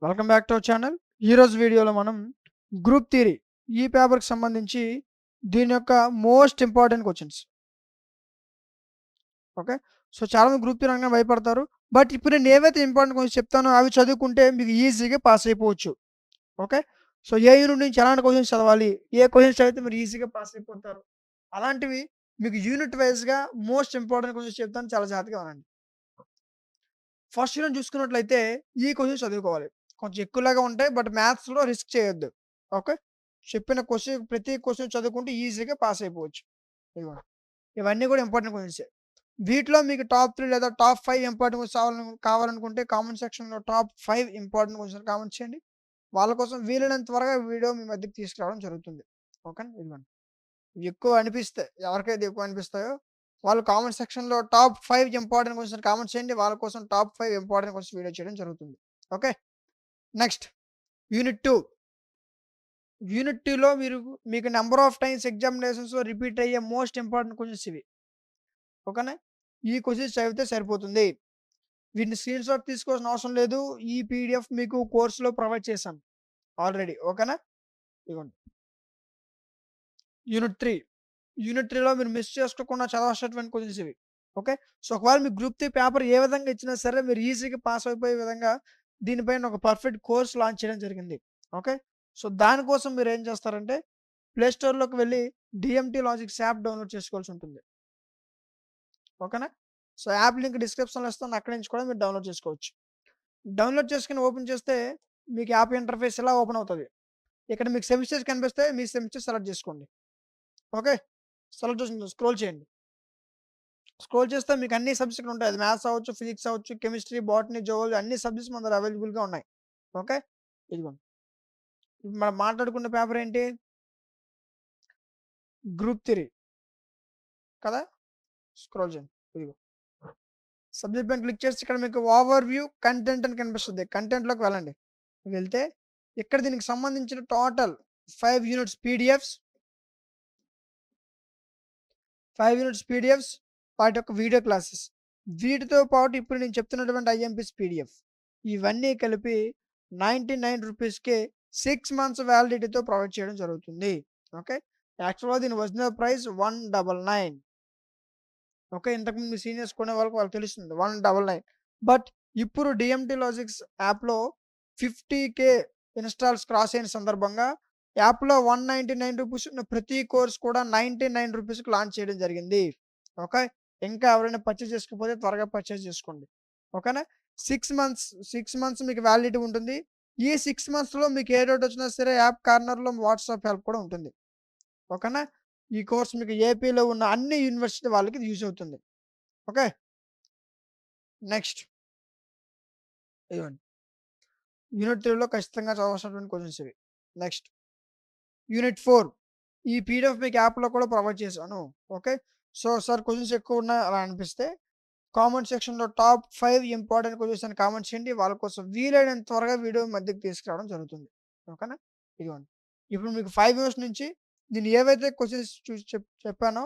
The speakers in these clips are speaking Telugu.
Welcome back to our channel. ఈరోజు వీడియోలో మనం గ్రూప్ థియరీ ఈ పేపర్కి సంబంధించి దీని యొక్క most important questions. Okay, so చాలామంది గ్రూప్ థియరీ అనగానే భయపడతారు. బట్ ఇప్పుడు నేను ఏవైతే ఇంపార్టెంట్ క్వశ్చన్స్ చెప్తానో అవి చదువుకుంటే మీకు ఈజీగా పాస్ అయిపోవచ్చు. ఓకే, సో ఏ యూనిట్ నుంచి ఎలాంటి క్వశ్చన్స్ చదవాలి, ఏ క్వశ్చన్స్ చదివితే మీరు ఈజీగా పాస్ అయిపోతారు, అలాంటివి మీకు యూనిట్ వైజ్గా మోస్ట్ ఇంపార్టెంట్ క్వశ్చన్స్ చెప్తాను, చాలా జాగ్రత్తగా వినండి. ఫస్ట్ యూనిట్ చూసుకున్నట్లయితే ఈ క్వశ్చన్స్ చదువుకోవాలి. కొంచెం ఎక్కువలాగా ఉంటాయి, బట్ మ్యాథ్స్‌లో రిస్క్ చేయొద్దు. ఓకే, చెప్పిన క్వశ్చన్ ప్రతి క్వశ్చన్ చదువుకుంటే ఈజీగా పాస్ అయిపోవచ్చు. ఇదిగోండి, ఇవన్నీ కూడా ఇంపార్టెంట్ క్వశ్చన్సే. వీటిలో మీకు టాప్ 3 లేదా టాప్ 5 ఇంపార్టెంట్ క్వశ్చన్స్ కావాలనుకుంటే కామెంట్ సెక్షన్‌లో టాప్ 5 ఇంపార్టెంట్ క్వశ్చన్స్ కామెంట్ చేయండి. వాళ్ళ కోసం వీలైనంత త్వరగా వీడియో మీ మధ్యకి తీసుకురావడం జరుగుతుంది. ఓకేనా, ఇదిగోండి. ఎక్కువ అనిపిస్తే ఎవరికైతే ఎక్కువ అనిపిస్తాయో వాళ్ళు కామెంట్ సెక్షన్‌లో టాప్ 5 ఇంపార్టెంట్ క్వశ్చన్స్ కామెంట్ చేయండి. వాళ్ళ కోసం టాప్ 5 ఇంపార్టెంట్ క్వశ్చన్స్ వీడియో చేయడం జరుగుతుంది. Okay, next unit 2. యూనిట్ 2లో మీకు నంబర్ ఆఫ్ టైమ్స్ ఎగ్జామినేషన్స్‌లో రిపీట్ అయ్యే మోస్ట్ ఇంపార్టెంట్ క్వశ్చన్స్ ఇవి. ఓకేనా, ఈ క్వశ్చన్స్ చదివితే సరిపోతుంది. వీటిని స్క్రీన్ షాట్ తీసుకోవాల్సిన అవసరం లేదు. ఈ పీడిఎఫ్ మీకు కోర్సులో ప్రొవైడ్ చేశాను ఆల్రెడీ. ఓకేనా, ఇదిగోండి. యూనిట్ 3. యూనిట్ 3లో మీరు మిస్ చేసుకోకుండా చదవాల్సినటువంటి క్వశ్చన్స్ ఇవి. ఓకే, సో ఒకవేళ మీ గ్రూప్ 3 పేపర్ ఏ విధంగా ఇచ్చినా సరే మీరు ఈజీగా పాస్ అయిపోయే విధంగా దీనిపైన ఒక పర్ఫెక్ట్ కోర్స్ లాంచ్ చేయడం జరిగింది. ఓకే, సో దానికోసం మీరు ఏం చేస్తారంటే ప్లే స్టోర్‌లోకి వెళ్ళి డీఎంటీ లాజిక్స్ యాప్ డౌన్‌లోడ్ చేసుకోవాల్సి ఉంటుంది. ఓకేనా, సో యాప్ లింక్ డిస్క్రిప్షన్‌లో ఇస్తాను, అక్కడి నుంచి కూడా మీరు డౌన్‌లోడ్ చేసుకోవచ్చు. డౌన్‌లోడ్ చేసుకొని ఓపెన్ చేస్తే మీకు యాప్ ఇంటర్ఫేస్ ఇలా ఓపెన్ అవుతది. ఇక్కడ మీకు సెమిస్టర్స్ కనిపిస్తే మీ సెమిస్టర్ సెలెక్ట్ చేసుకోండి. ఓకే, సెలెక్ట్ చేసిన స్క్రోల్ చేయండి. స్క్రోల్ చేస్తే మీకు అన్ని సబ్జెక్ట్స్ ఇక్కడ ఉంటాయి. అది మ్యాథ్స్ అవ్వచ్చు, ఫిజిక్స్ అవ్వచ్చు, కెమిస్ట్రీ, బోటనీ, జువాలజీ అన్ని సబ్జెక్ట్స్ మన దగ్గర అవైలబుల్‌గా ఉన్నాయి. ఓకే, ఇదిగోండి. ఇప్పుడు మనం మాట్లాడుకున్న పేపర్ ఏంటి? గ్రూప్ 3 కదా! స్క్రోల్ చేయండి. ఇదిగో సబ్జెక్ట్ పైన క్లిక్ చేస్తే ఇక్కడ మీకు ఓవర్ వ్యూ కంటెంట్ అని కనిపిస్తుంది. కంటెంట్‌లోకి వెళ్ళండి. వెళ్తే ఇక్కడ దీనికి సంబంధించిన total 5 units PDFs, 5 units PDFs, వాటి యొక్క వీడియో క్లాసెస్. వీటితో పాటు ఇప్పుడు నేను చెప్తున్నటువంటి ఐఎంపీస్ పీడిఎఫ్ ఇవన్నీ కలిపి ₹99కే 6 మంత్స్ వ్యాలిడిటీతో ప్రొవైడ్ చేయడం జరుగుతుంది. ఓకే, యాక్చువల్‌గా దీని ఒరిజినల్ ప్రైస్ 199. ఓకే, ఇంతకుముందు మీ సీనియర్స్ కొనే వాళ్ళకి తెలుస్తుంది 199. బట్ ఇప్పుడు డీఎంటీ లాజిక్స్ యాప్‌లో 50K ఇన్‌స్టాల్స్ క్రాస్ అయిన సందర్భంగా యాప్‌లో ₹199 ఉన్న ప్రతి కోర్స్ కూడా ₹99కి లాంచ్ చేయడం జరిగింది. ఓకే, ఇంకా ఎవరైనా పర్చేజ్ చేసుకోకపోతే త్వరగా పర్చేజ్ చేసుకోండి. ఓకేనా, 6 మంత్స్ మీకు వ్యాలిడిటీ ఉంటుంది. ఈ 6 మంత్స్‌లో మీకు ఏ డౌట్ వచ్చినా సరే యాప్ కార్నర్‌లో వాట్సాప్ హెల్ప్ కూడా ఉంటుంది. ఓకేనా, ఈ కోర్స్ మీకు ఏపీలో ఉన్న అన్ని యూనివర్సిటీ వాళ్ళకి ఇది యూజ్ అవుతుంది. ఓకే, నెక్స్ట్ ఇదిగోండి. యూనిట్ 3లో ఖచ్చితంగా చదవాల్సినటువంటి క్వశ్చన్స్ ఇవి. Next unit 4. ఈ పీడిఎఫ్ మీకు యాప్‌లో కూడా ప్రొవైడ్ చేశాను. ఓకే, సో సార్ క్వశ్చన్స్ ఎక్కువ ఉన్నాయి అలా అనిపిస్తే కామెంట్ సెక్షన్‌లో టాప్ 5 ఇంపార్టెంట్ క్వశ్చన్స్ అని కామెంట్ చేయండి. వాళ్ళ కోసం వీలైనంత త్వరగా వీడియో మధ్యకి తీసుకురావడం జరుగుతుంది. ఓకేనా, ఇదిగోండి. ఇప్పుడు మీకు 5 ఇయర్స్ నుంచి నేను ఏవైతే క్వశ్చన్స్ చూసి చెప్పానో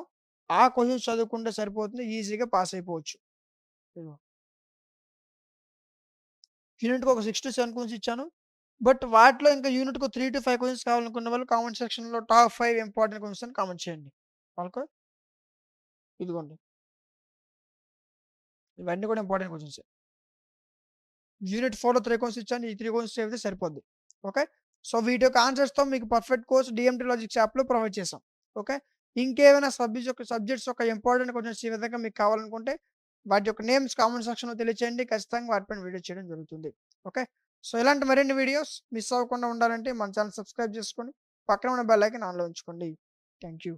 ఆ క్వశ్చన్స్ చదువుకుంటే సరిపోతుంది. ఈజీగా పాస్ అయిపోవచ్చు. ఇదిగో యూనిట్‌కి ఒక 6-7 క్వశ్చన్స్ ఇచ్చాను. బట్ వాటిలో ఇంకా యూనిట్‌కి 3-5 క్వశ్చన్స్ కావాలనుకున్న వాళ్ళు కామెంట్ సెక్షన్‌లో టాప్ 5 ఇంపార్టెంట్ క్వశ్చన్స్ అని కామెంట్ చేయండి. వాళ్ళకు ఇదిగోండి, ఇవన్నీ కూడా ఇంపార్టెంట్ క్వశ్చన్సే. యూనిట్ 4లో 3 క్వశ్చన్స్ ఇచ్చాను. ఈ 3 క్వశ్చన్స్ చదివితే సరిపోద్ది. ఓకే, సో వీటి యొక్క ఆన్సర్స్‌తో మీకు పర్ఫెక్ట్ కోర్స్ డీఎంటీ లాజిక్స్ యాప్‌లో ప్రొవైడ్ చేసాం. ఓకే, ఇంకేమైనా సబ్జెక్ట్స్ యొక్క ఇంపార్టెంట్ క్వశ్చన్స్ ఈ విధంగా మీకు కావాలనుకుంటే వాటి యొక్క నేమ్స్ కామెంట్ సెక్షన్‌లో తెలియచేయండి. ఖచ్చితంగా వాటిపైన వీడియో చేయడం జరుగుతుంది. ఓకే, సో ఇలాంటి మరిన్ని వీడియోస్ మిస్ అవ్వకుండా ఉండాలంటే మన ఛానెల్ సబ్స్క్రైబ్ చేసుకోండి. పక్కన ఉన్న బెల్ ఐకాన్ ఆన్‌లో ఉంచుకోండి. Thank you.